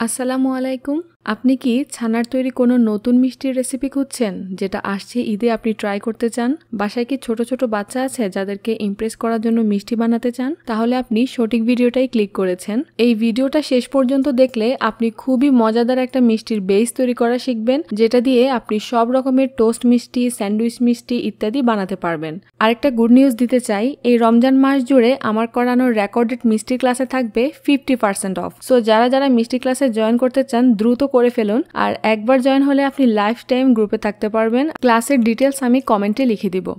আসসালামু আলাইকুম। আপনি কি ছানার তৈরি কোনো নতুন মিষ্টির রেসিপি খুঁজছেন যেটা আসছে ঈদে আপনি ট্রাই করতে চান? বাসায় কি ছোট ছোট বাচ্চা আছে যাদেরকে ইমপ্রেস করার জন্য মিষ্টি বানাতে চান? তাহলে আপনি সঠিক ভিডিওটাই ক্লিক করেছেন। এই ভিডিওটা শেষ পর্যন্ত দেখলে আপনি খুবই মজাদার একটা মিষ্টির বেস তৈরি করা শিখবেন, যেটা দিয়ে আপনি সব রকমের টোস্ট মিষ্টি, স্যান্ডউইচ মিষ্টি ইত্যাদি বানাতে পারবেন। আরেকটা গুড নিউজ দিতে চাই, এই রমজান মাস জুড়ে আমার করানো রেকর্ডেড মিষ্টি ক্লাসে থাকবে 50% অফ। সো যারা যারা মিষ্টি ক্লাসে জয়েন করতে চান দ্রুত করে ফেলুন, আর একবার জয়েন হলে আপনি লাইফ টাইম গ্রুপে থাকতে পারবেন। ক্লাসের ডিটেলস আমি কমেন্টে লিখে দিব।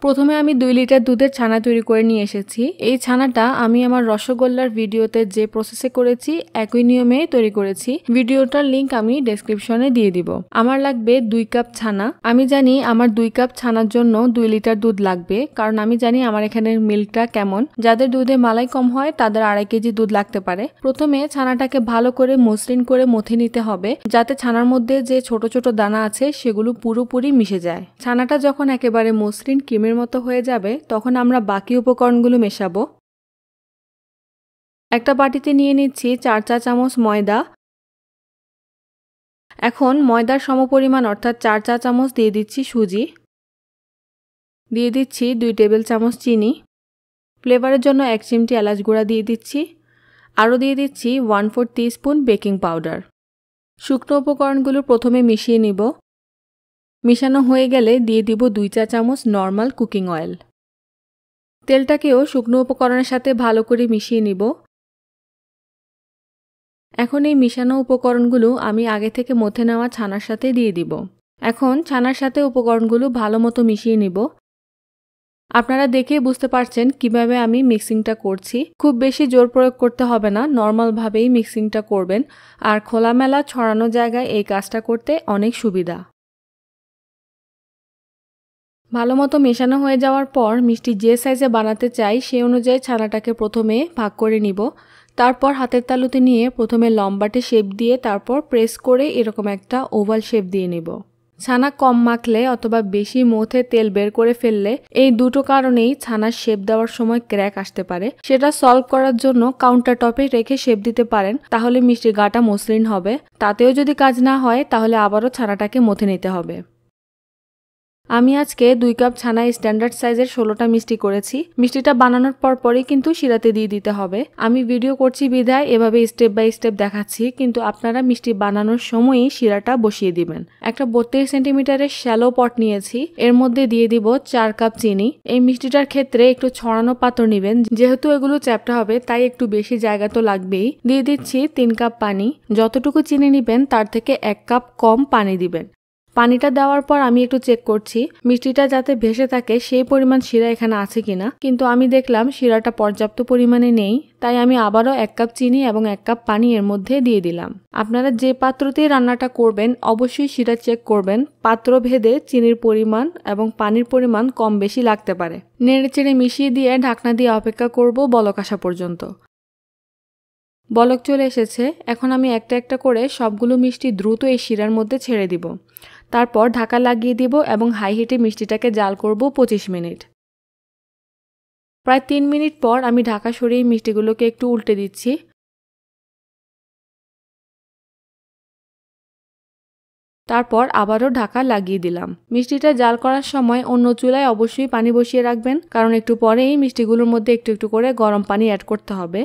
প্রথমে আমি 2 লিটার দুধের ছানা তৈরি করে নিয়ে এসেছি। এই ছানাটা আমি আমার রসগোল্লার ভিডিওতে যে প্রসেসে করেছি একই নিয়মে তৈরি করেছি। ভিডিওটার লিংক আমি ডেসক্রিপশনে দিয়ে দিব। আমার লাগবে 2 কাপ ছানা। আমি জানি আমার 2 কাপ ছানার জন্য 2 লিটার দুধ লাগবে, কারণ আমি জানি আমার এখানে মিল্কটা কেমন। যাদের দুধে মালাই কম হয় তাদের 2.5 কেজি দুধ লাগতে পারে। প্রথমে ছানাটাকে ভালো করে মসৃণ করে মথে নিতে হবে, যাতে ছানার মধ্যে যে ছোট ছোট দানা আছে সেগুলো পুরোপুরি মিশে যায়। ছানাটা যখন একেবারে মসৃণ ক্রিমের মতো হয়ে যাবে তখন আমরা বাকি উপকরণগুলো মেশাবো। একটা বাটিতে নিয়ে নিচ্ছি 4 চা চামচ ময়দা। এখন ময়দার সমপরিমাণ অর্থাৎ 4 চা চামচ দিয়ে দিচ্ছি সুজি, দিয়ে দিচ্ছি 2 টেবিল চামচ চিনি, ফ্লেভারের জন্য 1 চিমটি এলাচ গুঁড়া দিয়ে দিচ্ছি, আরও দিয়ে দিচ্ছি 1/4 টিস্পুন বেকিং পাউডার। শুকনো উপকরণগুলো প্রথমে মিশিয়ে নিব। মিশানো হয়ে গেলে দিয়ে দিব 2 চা চামচ নর্মাল কুকিং অয়েল। তেলটাকেও শুকনো উপকরণের সাথে ভালো করে মিশিয়ে নিব। এখন এই মিশানো উপকরণগুলো আমি আগে থেকে মথে নেওয়া ছানার সাথে দিয়ে দিব। এখন ছানার সাথে উপকরণগুলো ভালো মতো মিশিয়ে নিব। আপনারা দেখে বুঝতে পারছেন কিভাবে আমি মিক্সিংটা করছি। খুব বেশি জোর প্রয়োগ করতে হবে না, নর্মালভাবেই মিক্সিংটা করবেন। আর খোলামেলা ছড়ানো জায়গায় এই কাজটা করতে অনেক সুবিধা। ভালো মতো মেশানো হয়ে যাওয়ার পর মিষ্টি যে সাইজে বানাতে চাই সেই অনুযায়ী ছানাটাকে প্রথমে ভাগ করে নিব। তারপর হাতের তালুতে নিয়ে প্রথমে লম্বাটে শেপ দিয়ে তারপর প্রেস করে এরকম একটা ওভাল শেপ দিয়ে নিব। ছানা কম মাখলে অথবা বেশি মথে তেল বের করে ফেললে এই দুটো কারণেই ছানার শেপ দেওয়ার সময় ক্র্যাক আসতে পারে। সেটা সলভ করার জন্য কাউন্টার টপে রেখে শেপ দিতে পারেন, তাহলে মিষ্টির গাটা মসৃণ হবে। তাতেও যদি কাজ না হয় তাহলে আবারও ছানাটাকে মথে নিতে হবে। আমি আজকে 2 কাপ ছানায় স্ট্যান্ডার্ড সাইজের 16টা মিষ্টি করেছি। মিষ্টিটা বানানোর পরই কিন্তু শিরাতে দিয়ে দিতে হবে। আমি ভিডিও করছি বিধায় এভাবে স্টেপ বাই স্টেপ দেখাচ্ছি, কিন্তু আপনারা মিষ্টি বানানোর সময়ই শিরাটা বসিয়ে দিবেন। একটা 32 সেন্টিমিটারের শ্যালো পট নিয়েছি, এর মধ্যে দিয়ে দিব 4 কাপ চিনি। এই মিষ্টিটার ক্ষেত্রে একটু ছড়ানো পাত্র নেবেন, যেহেতু এগুলো চ্যাপ্টা হবে তাই একটু বেশি জায়গা তো লাগবেই। দিয়ে দিচ্ছি 3 কাপ পানি। যতটুকু চিনি নেবেন তার থেকে 1 কাপ কম পানি দিবেন। পানিটা দেওয়ার পর আমি একটু চেক করছি মিষ্টিটা যাতে ভেসে থাকে সেই পরিমাণ শিরা এখানে আছে কিনা, কিন্তু আমি দেখলাম শিরাটা পর্যাপ্ত পরিমাণে নেই, তাই আমি আবারও 1 কাপ চিনি এবং 1 কাপ পানি এর মধ্যে দিয়ে দিলাম। আপনারা যে পাত্রতেই রান্নাটা করবেন অবশ্যই শিরা চেক করবেন। পাত্র ভেদে চিনির পরিমাণ এবং পানির পরিমাণ কম বেশি লাগতে পারে। নেড়েচেড়ে মিশিয়ে দিয়ে ঢাকনা দিয়ে অপেক্ষা করব বলক আসা পর্যন্ত। বলক চলে এসেছে। এখন আমি একটা একটা করে সবগুলো মিষ্টি দ্রুত এই শিরার মধ্যে ছেড়ে দিব। তারপর ঢাকা লাগিয়ে দিব এবং হাই হিটে মিষ্টিটাকে জাল করব 25 মিনিট। প্রায় 3 মিনিট পর আমি ঢাকা সরিয়ে মিষ্টিগুলোকে একটু উল্টে দিচ্ছি। তারপর আবারও ঢাকা লাগিয়ে দিলাম। মিষ্টিটা জাল করার সময় অন্য চুলায় অবশ্যই পানি বসিয়ে রাখবেন, কারণ একটু পরেই মিষ্টিগুলোর মধ্যে একটু একটু করে গরম পানি অ্যাড করতে হবে।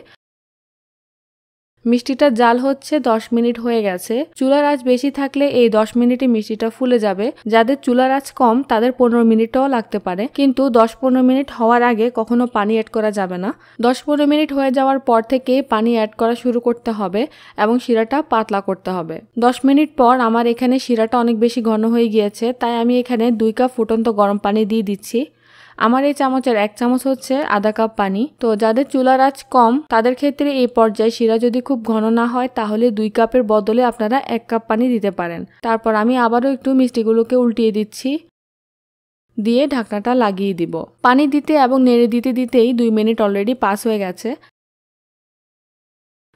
মিষ্টিটা জাল হচ্ছে 10 মিনিট হয়ে গেছে। চুলার আঁচ বেশি থাকলে এই 10 মিনিটে মিষ্টিটা ফুলে যাবে। যাদের চুলার আঁচ কম তাদের 15 মিনিটও লাগতে পারে, কিন্তু 10-15 মিনিট হওয়ার আগে কখনো পানি অ্যাড করা যাবে না। 10-15 মিনিট হয়ে যাওয়ার পর থেকে পানি অ্যাড করা শুরু করতে হবে এবং শিরাটা পাতলা করতে হবে। 10 মিনিট পর আমার এখানে শিরাটা অনেক বেশি ঘন হয়ে গিয়েছে, তাই আমি এখানে 2 কাপ ফুটন্ত গরম পানি দিয়ে দিচ্ছি। আমার এই চামচের 1 চামচ হচ্ছে আধা কাপ পানি। তো যাদের চুলার আঁচ কম তাদের ক্ষেত্রে এই পর্যায়ে শিরা যদি খুব ঘন না হয় তাহলে 2 কাপের বদলে আপনারা 1 কাপ পানি দিতে পারেন। তারপর আমি আবারও একটু মিষ্টিগুলোকে উল্টিয়ে দিচ্ছি, দিয়ে ঢাকনাটা লাগিয়ে দিব। পানি দিতে এবং নেড়ে দিতে দিতেই 2 মিনিট অলরেডি পাস হয়ে গেছে।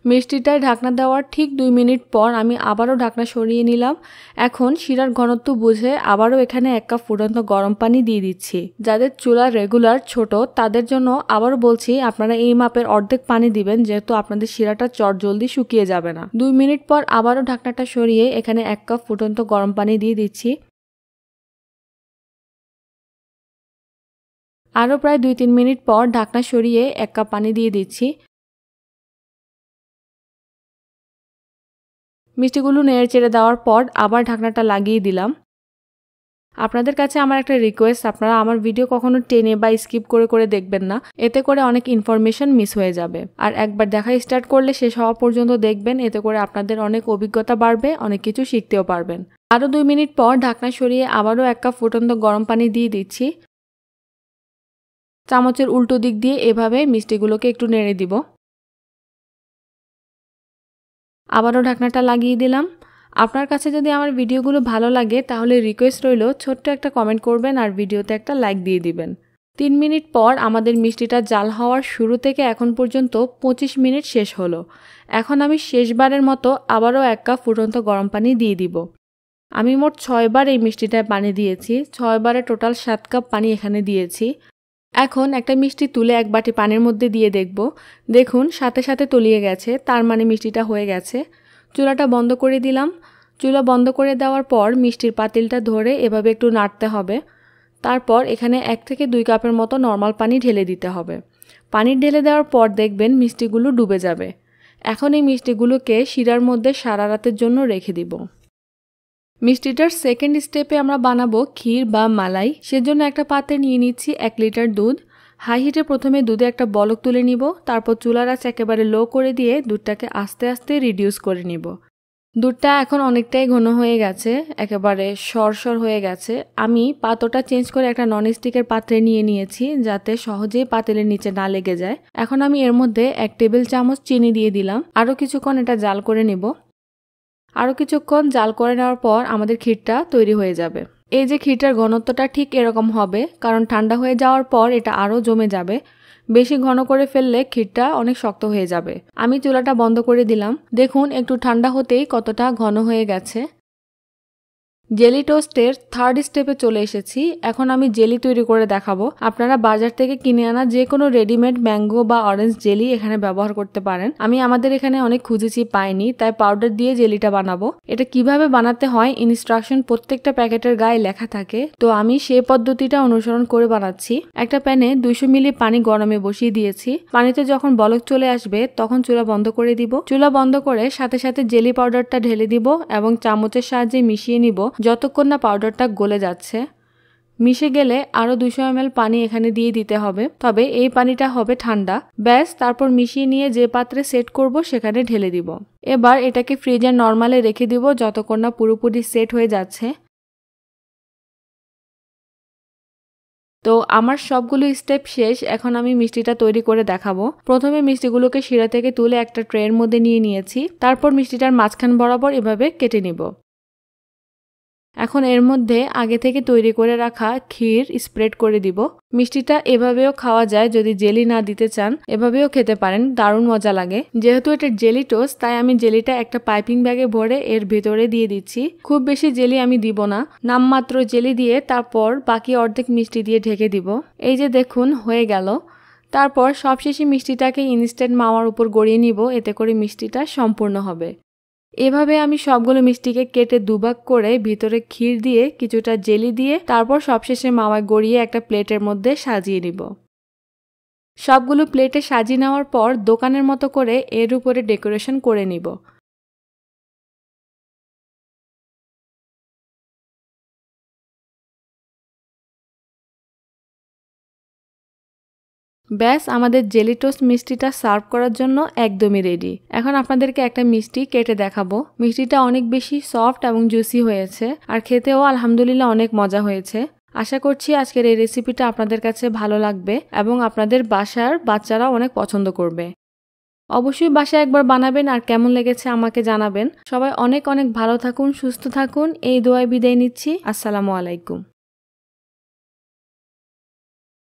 মিষ্টিটায় ঢাকনা দেওয়ার ঠিক 2 মিনিট পর আমি আবারও ঢাকনা সরিয়ে নিলাম। এখন শিরার ঘনত্ব বুঝে আবারও এখানে 1 কাপ ফুটন্ত গরম পানি দিয়ে দিচ্ছি। যাদের চুলা রেগুলার ছোট তাদের জন্য আবারও বলছি, আপনারা এই মাপের অর্ধেক পানি দিবেন, যেহেতু আপনাদের শিরাটা জলদি শুকিয়ে যাবে না। 2 মিনিট পর আবারও ঢাকনাটা সরিয়ে এখানে 1 কাপ ফুটন্ত গরম পানি দিয়ে দিচ্ছি। আরও প্রায় 2-3 মিনিট পর ঢাকনা সরিয়ে 1 কাপ পানি দিয়ে দিচ্ছি। মিষ্টিগুলো নেড়েচেড়ে দেওয়ার পর আবার ঢাকনাটা লাগিয়ে দিলাম। আপনাদের কাছে আমার একটা রিকোয়েস্ট, আপনারা আমার ভিডিও কখনো টেনে বা স্কিপ করে দেখবেন না, এতে করে অনেক ইনফরমেশন মিস হয়ে যাবে। আর একবার দেখা স্টার্ট করলে শেষ হওয়া পর্যন্ত দেখবেন, এতে করে আপনাদের অনেক অভিজ্ঞতা বাড়বে, অনেক কিছু শিখতেও পারবেন। আরও 2 মিনিট পর ঢাকনা সরিয়ে আবারও 1 কাপ ফুটন্ত গরম পানি দিয়ে দিচ্ছি। চামচের উল্টো দিক দিয়ে এভাবে মিষ্টিগুলোকে একটু নেড়ে দিব। আবারও ঢাকনাটা লাগিয়ে দিলাম। আপনার কাছে যদি আমার ভিডিওগুলো ভালো লাগে তাহলে রিকোয়েস্ট রইল, ছোট্ট একটা কমেন্ট করবেন আর ভিডিওতে একটা লাইক দিয়ে দিবেন। 3 মিনিট পর আমাদের মিষ্টিটা জাল হওয়ার শুরু থেকে এখন পর্যন্ত 25 মিনিট শেষ হলো। এখন আমি শেষবারের মতো আবারও 1 কাপ ফুটন্ত গরম পানি দিয়ে দিব। আমি মোট 6 বার এই মিষ্টিটায় পানি দিয়েছি, 6 বারে টোটাল 7 কাপ পানি এখানে দিয়েছি। এখন একটা মিষ্টি তুলে 1 বাটি পানির মধ্যে দিয়ে দেখব। দেখুন সাথে সাথে তলিয়ে গেছে, তার মানে মিষ্টিটা হয়ে গেছে। চুলাটা বন্ধ করে দিলাম। চুলা বন্ধ করে দেওয়ার পর মিষ্টির পাতিলটা ধরে এভাবে একটু নাড়তে হবে। তারপর এখানে 1 থেকে 2 কাপের মতো নর্মাল পানি ঢেলে দিতে হবে। পানি ঢেলে দেওয়ার পর দেখবেন মিষ্টিগুলো ডুবে যাবে। এখন এই মিষ্টিগুলোকে শিরার মধ্যে সারা রাতের জন্য রেখে দিব। মিষ্টিটার সেকেন্ড স্টেপে আমরা বানাবো ক্ষীর বা মালাই। সেজন্য একটা পাত্রে নিয়ে নিচ্ছি 1 লিটার দুধ। হাই হিটে প্রথমে দুধে একটা বলক তুলে নিব, তারপর চুলার আঁচ একেবারে লো করে দিয়ে দুধটাকে আস্তে আস্তে রিডিউস করে নিব। দুধটা এখন অনেকটাই ঘন হয়ে গেছে, একেবারে সরসর হয়ে গেছে। আমি পাত্রটা চেঞ্জ করে একটা ননস্টিকের পাত্রে নিয়ে নিয়েছি, যাতে সহজেই পাতিলের নিচে না লেগে যায়। এখন আমি এর মধ্যে 1 টেবিল চামচ চিনি দিয়ে দিলাম। আরও কিছুক্ষণ এটা জাল করে নিব। আরও কিছুক্ষণ জাল করে নেওয়ার পর আমাদের ক্ষীরটা তৈরি হয়ে যাবে। এই যে ক্ষীরটার ঘনত্বটা ঠিক এরকম হবে, কারণ ঠান্ডা হয়ে যাওয়ার পর এটা আরও জমে যাবে। বেশি ঘন করে ফেললে ক্ষীরটা অনেক শক্ত হয়ে যাবে। আমি চুলাটা বন্ধ করে দিলাম। দেখুন একটু ঠান্ডা হতেই কতটা ঘন হয়ে গেছে। জেলি টোস্টের থার্ড স্টেপে চলে এসেছি। এখন আমি জেলি তৈরি করে দেখাবো। আপনারা বাজার থেকে কিনে আনা যে কোনো রেডিমেড ম্যাঙ্গো বা অরেঞ্জ জেলি এখানে ব্যবহার করতে পারেন। আমি আমাদের এখানে অনেক খুঁজেছি, পাইনি, তাই পাউডার দিয়ে জেলিটা বানাবো। এটা কিভাবে বানাতে হয় ইনস্ট্রাকশন প্রত্যেকটা প্যাকেটের গায়ে লেখা থাকে, তো আমি সেই পদ্ধতিটা অনুসরণ করে বানাচ্ছি। একটা প্যানে 200 মিলি পানি গরমে বসিয়ে দিয়েছি। পানিতে যখন বলক চলে আসবে তখন চুলা বন্ধ করে দিব। চুলা বন্ধ করে সাথে সাথে জেলি পাউডারটা ঢেলে দিব এবং চামচের সাহায্যে মিশিয়ে নিব যতক্ষণ না পাউডারটা গলে যাচ্ছে। মিশে গেলে আরও 200 ml পানি এখানে দিয়ে দিতে হবে, তবে এই পানিটা হবে ঠান্ডা। ব্যাস, তারপর মিশিয়ে নিয়ে যে পাত্রে সেট করব সেখানে ঢেলে দিব। এবার এটাকে ফ্রিজের নরমালে রেখে দিব যতক্ষণ না পুরোপুরি সেট হয়ে যাচ্ছে। তো আমার সবগুলো স্টেপ শেষ। এখন আমি মিষ্টিটা তৈরি করে দেখাবো। প্রথমে মিষ্টিগুলোকে শিরা থেকে তুলে একটা ট্রের মধ্যে নিয়ে নিয়েছি, তারপর মিষ্টিটার মাঝখান বরাবর এভাবে কেটে নিব। এখন এর মধ্যে আগে থেকে তৈরি করে রাখা ক্ষীর স্প্রেড করে দিব। মিষ্টিটা এভাবেও খাওয়া যায়, যদি জেলি না দিতে চান এভাবেও খেতে পারেন, দারুণ মজা লাগে। যেহেতু এটা জেলি টোস্ট তাই আমি জেলিটা একটা পাইপিং ব্যাগে ভরে এর ভেতরে দিয়ে দিচ্ছি। খুব বেশি জেলি আমি দিব না, নামমাত্র জেলি দিয়ে তারপর বাকি অর্ধেক মিষ্টি দিয়ে ঢেকে দিব। এই যে দেখুন হয়ে গেল। তারপর সবশেষে মিষ্টিটাকে ইনস্ট্যান্ট মাওয়ার উপর গড়িয়ে নিব, এতে করে মিষ্টিটা সম্পূর্ণ হবে। এভাবে আমি সবগুলো মিষ্টিকে কেটে দুভাগ করে ভিতরে ক্ষীর দিয়ে কিছুটা জেলি দিয়ে তারপর সবশেষে মাওয়ায় গড়িয়ে একটা প্লেটের মধ্যে সাজিয়ে নিব। সবগুলো প্লেটে সাজিয়ে নেওয়ার পর দোকানের মতো করে এর উপরে ডেকোরেশন করে নিব। ব্যাস, আমাদের জেলি টোস্ট মিষ্টিটা সার্ভ করার জন্য একদমই রেডি। এখন আপনাদেরকে একটা মিষ্টি কেটে দেখাবো। মিষ্টিটা অনেক বেশি সফট এবং জুসি হয়েছে, আর খেতেও আলহামদুলিল্লাহ অনেক মজা হয়েছে। আশা করছি আজকের এই রেসিপিটা আপনাদের কাছে ভালো লাগবে এবং আপনাদের বাসার বাচ্চারা অনেক পছন্দ করবে। অবশ্যই বাসায় একবার বানাবেন আর কেমন লেগেছে আমাকে জানাবেন। সবাই অনেক অনেক ভালো থাকুন, সুস্থ থাকুন, এই দোয়ায় বিদায় নিচ্ছি। আসসালামু আলাইকুম।